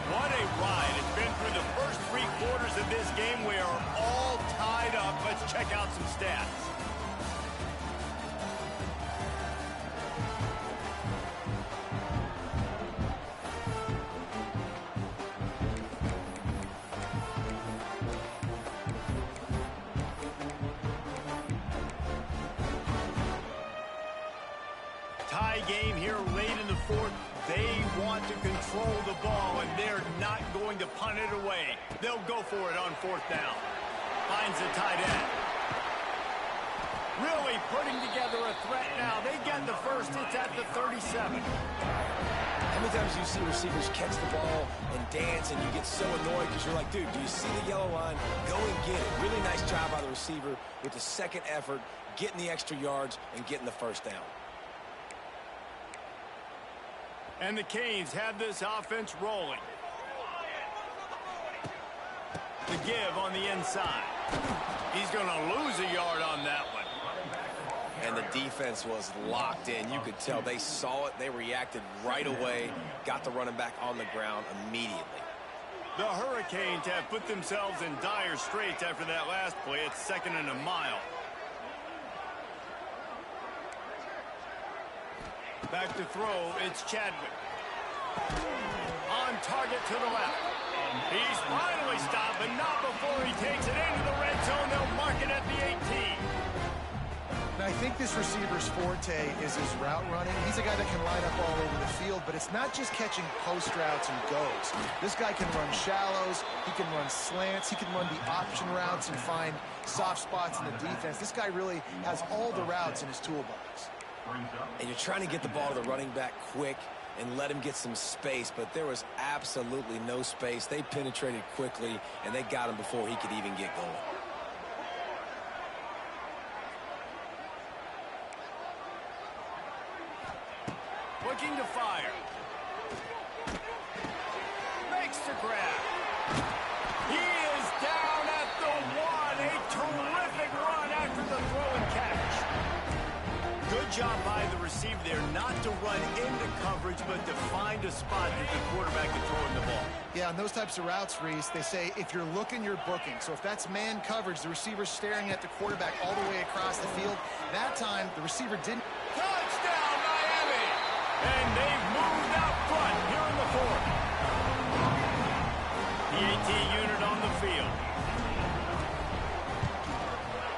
A: What a ride. It's been through the first 3 quarters of this game. We are all tied up. Let's check out some stats. Tie game here late in the fourth. They want to control the ball, and they're not going to punt it away. They'll go for it on fourth down. Finds the tight end. Really putting together a threat now. They get the first. It's at the 37.
B: How many times do you see receivers catch the ball and dance and you get so annoyed because you're like, dude, do you see the yellow line? Go and get it. Really nice job by the receiver with the second effort, getting the extra yards and getting the first down.
A: And the Canes have this offense rolling. The give on the inside. He's going to lose a yard on that one.
B: And the defense was locked in. You could tell they saw it. They reacted right away. Got the running back on the ground immediately.
A: The Hurricanes have put themselves in dire straits after that last play. It's 2nd and a mile. Back to throw. It's Chadwick. On target to the left. He's finally stopped, but not before he takes it into the red zone. They'll mark it at the 18.
C: Now, I think this receiver's forte is his route running. He's a guy that can line up all over the field, but it's not just catching post routes and goes. This guy can run shallows, he can run slants, he can run the option routes and find soft spots in the defense. This guy really has all the routes in his toolbox.
B: And you're trying to get the ball to the running back quick and let him get some space, but there was absolutely no space. They penetrated quickly, and they got him before he could even get going.
A: Looking to fire. Makes the grab. He is down at the 1. A terrific run after the throw and catch. Good job by the receiver there not to run into coverage, but to find a spot that the quarterback can throw in the ball.
C: Yeah, on those types of routes, Reese, they say if you're looking, you're booking. So if that's man coverage, the receiver's staring at the quarterback all the way across the field. That time, the receiver didn't.
A: Touchdown, Miami! And they've moved out front here in the fourth. The AT unit on the field.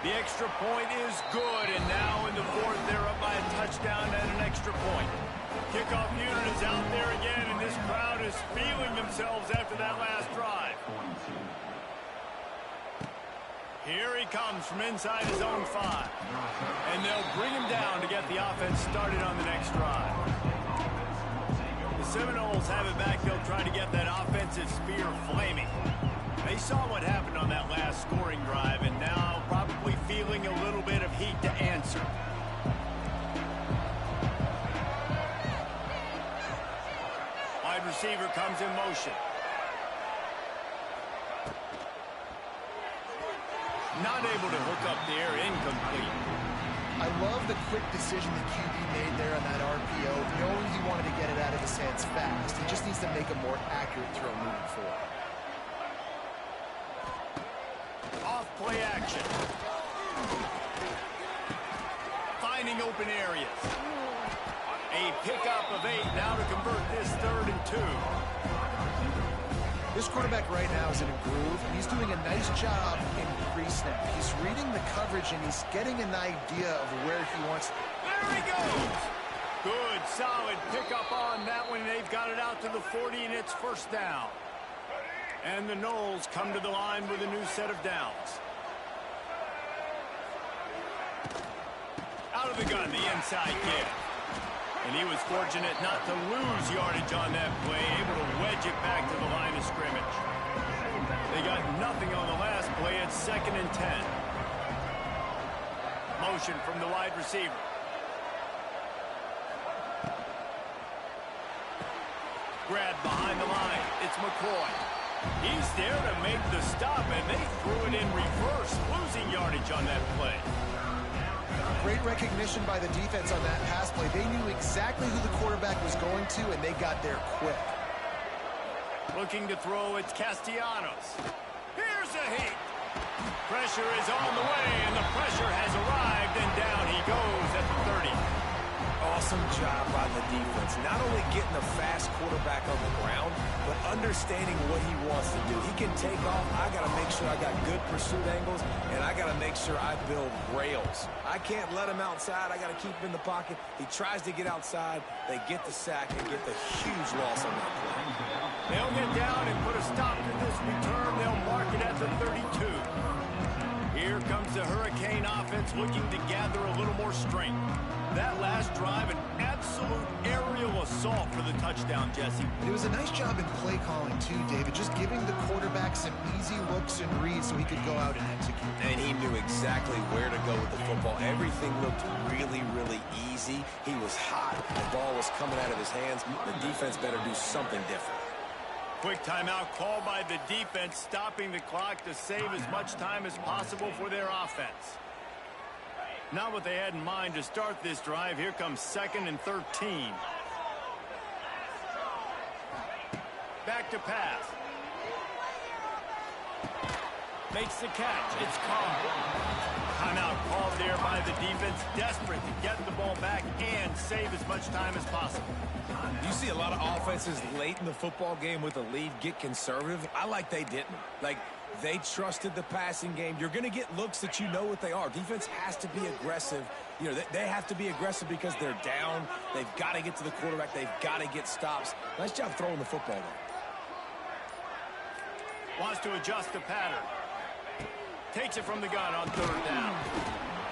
A: The extra point is good, and now in the fourth, they're up by a touchdown and an extra point. Kickoff unit is out there again, and this crowd is feeling themselves after that last drive. Here he comes from inside his own 5. And they'll bring him down to get the offense started on the next drive. The Seminoles have it back. They'll try to get that offensive spear flaming. They saw what happened on that last scoring drive, and now probably feeling a little bit of heat to answer. Wide receiver comes in motion. Not able to hook up there, incomplete.
C: I love the quick decision the QB made there on that RPO, knowing he wanted to get it out of his hands fast. He just needs to make a more accurate throw moving forward.
A: Off play action. Finding open areas. A pickup of 8 now to convert this 3rd and 2.
C: This quarterback right now is in a groove, and he's doing a nice job in pre-snap. He's reading the coverage, and he's getting an idea of where he wants.
A: There he goes. Good, solid pickup on that one. They've got it out to the 40, and it's first down. And the Noles come to the line with a new set of downs. Out of the gun, the inside give. And he was fortunate not to lose yardage on that play, able to wedge it back to the line of scrimmage. They got nothing on the last play. It's 2nd and 10. Motion from the wide receiver. Grab behind the line. It's McCoy. He's there to make the stop, and they threw it in reverse, losing yardage on that play.
C: Great recognition by the defense on that pass play. They knew exactly who the quarterback was going to, and they got there quick.
A: Looking to throw, it's Castellanos. Here's a hit. Pressure is on the way, and the pressure has arrived, and down he goes at the 30.
B: Awesome job by the defense. Not only getting a fast quarterback on the ground, but understanding what he wants to do. He can take off. I got to make sure I got good pursuit angles, and I got to make sure I build rails. I can't let him outside. I got to keep him in the pocket. He tries to get outside. They get the sack and get the huge loss on that play.
A: They'll get down and put a stop to this return. They'll mark it at the 32. Here comes the Hurricane offense looking to gather a little more strength. That last drive, an absolute aerial assault for the touchdown, Jesse.
C: It was a nice job in play calling, too, David, just giving the quarterback some easy looks and reads so he could go out and execute.
B: And he knew exactly where to go with the football. Everything looked really, really easy. He was hot. The ball was coming out of his hands. The defense better do something different.
A: Quick timeout called by the defense, stopping the clock to save as much time as possible for their offense. Not what they had in mind to start this drive. Here comes 2nd and 13. Back to pass. Makes the catch. It's Carr. Timeout called there by the defense, desperate to get the ball back and save as much time as possible.
B: You see a lot of offenses late in the football game with a lead get conservative. I like they didn't. Like, they trusted the passing game. You're going to get looks that you know what they are. Defense has to be aggressive. You know, they have to be aggressive because they're down. They've got to get to the quarterback. They've got to get stops. Nice job throwing the football, though.
A: Wants to adjust the pattern. Takes it from the gun on 3rd down.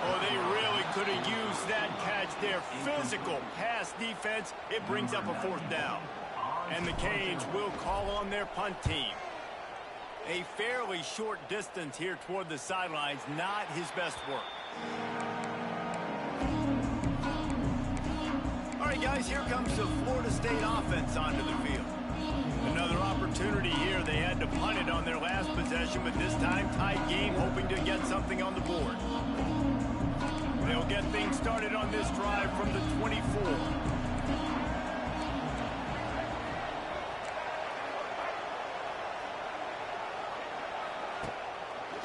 A: Oh, they really could have used that catch there. Physical pass defense. It brings up a 4th down. And the Canes will call on their punt team. A fairly short distance here toward the sidelines. Not his best work. All right, guys, here comes the Florida State offense onto the field. Another opportunity here. They had to punt it on their last possession, but this time tight game, hoping to get something on the board. They'll get things started on this drive from the 24.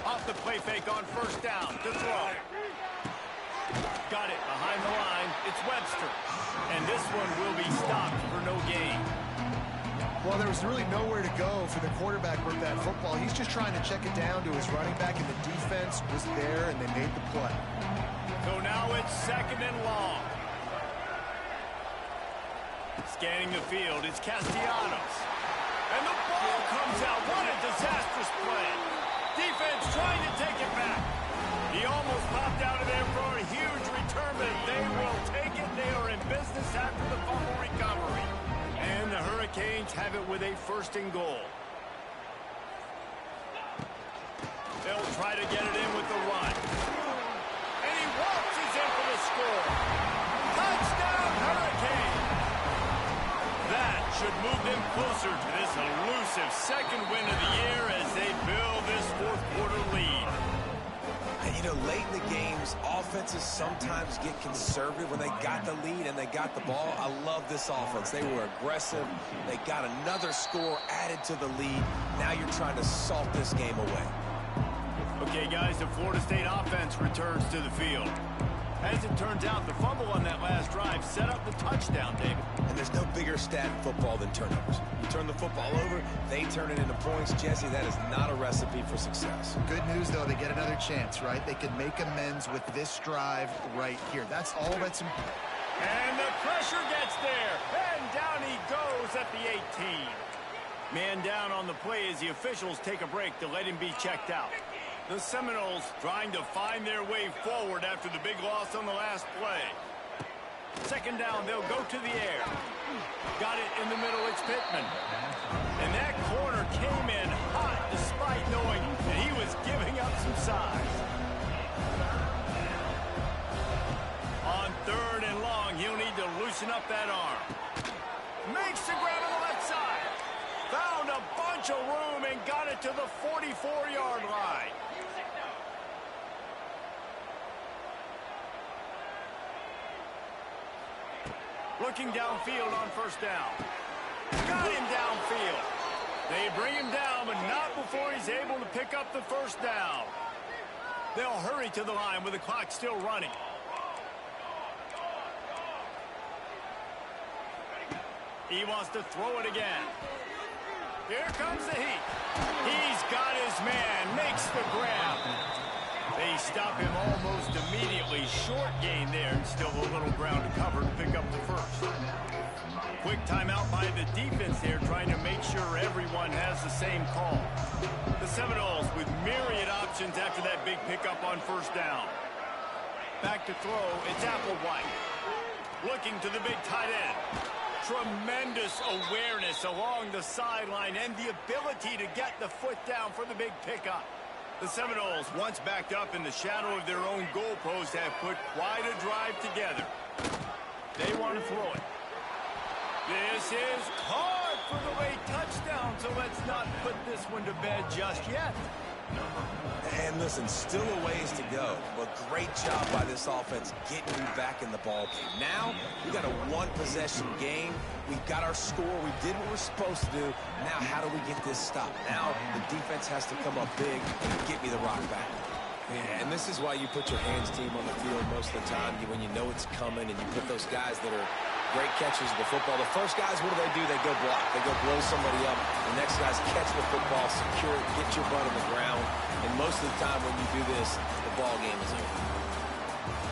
A: Off the play fake on 1st down to throw. Got it behind the line. It's Webster. And this one will be stopped for no gain.
C: Well, there was really nowhere to go for the quarterback with that football. He's just trying to check it down to his running back, and the defense was there, and they made the play.
A: So now it's 2nd and long. Scanning the field, it's Castellanos. And the ball comes out. What a disastrous play. Defense trying to take it back. He almost popped out of there for a huge return, but they will take it. They are in business after the fumble recovery. And the Hurricanes have it with a 1st and goal. They'll try to get it in with the run. And he waltzes in for the score. Touchdown, Hurricane! That should move them closer to this elusive 2nd win of the year as they build this 4th quarter lead.
B: And, you know, late in the games, offenses sometimes get conservative when they got the lead and they got the ball. I love this offense. They were aggressive. They got another score added to the lead. Now you're trying to salt this game away.
A: Okay, guys, the Florida State offense returns to the field. As it turns out, the fumble on that last drive set up the touchdown, David.
B: And there's no bigger stat in football than turnovers. You turn the football over, they turn it into points. Jesse, that is not a recipe for success.
C: Good news, though, they get another chance, right? They can make amends with this drive right here. That's all that's important.
A: And the pressure gets there. And down he goes at the 18. Man down on the play as the officials take a break to let him be checked out. The Seminoles trying to find their way forward after the big loss on the last play. 2nd down, they'll go to the air. Got it in the middle, it's Pittman. And that corner came in hot despite knowing that he was giving up some size. On 3rd and long, he'll need to loosen up that arm. Makes the grab on the left side. Found a bunch of room and got it to the 44-yard line. Looking downfield on 1st down. Got him downfield. They bring him down, but not before he's able to pick up the 1st down. They'll hurry to the line with the clock still running. He wants to throw it again. Here comes the heat. He's got his man. Makes the grab. They stop him almost immediately. Short gain there, and still a little ground to cover to pick up the first. Quick timeout by the defense there, trying to make sure everyone has the same call. The Seminoles with myriad options after that big pickup on first down. Back to throw, it's Applewhite. Looking to the big tight end. Tremendous awareness along the sideline and the ability to get the foot down for the big pickup. The Seminoles, once backed up in the shadow of their own goalpost, have put quite a drive together. They want to throw it. This is hard for the late touchdown, so let's not put this one to bed just yet.
B: And listen, still a ways to go, but great job by this offense getting you back in the ball game. Now, we got a one-possession game. We've got our score. We did what we're supposed to do. Now, how do we get this stopped? Now, the defense has to come up big and get me the rock back. Yeah, and this is why you put your hands team on the field most of the time when you know it's coming, and you put those guys that are great catchers of the football. The first guys, what do? They go block. They go blow somebody up. The next guys catch the football, secure it, get your butt on the ground. And most of the time when you do this, the ball game is over.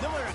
A: No matter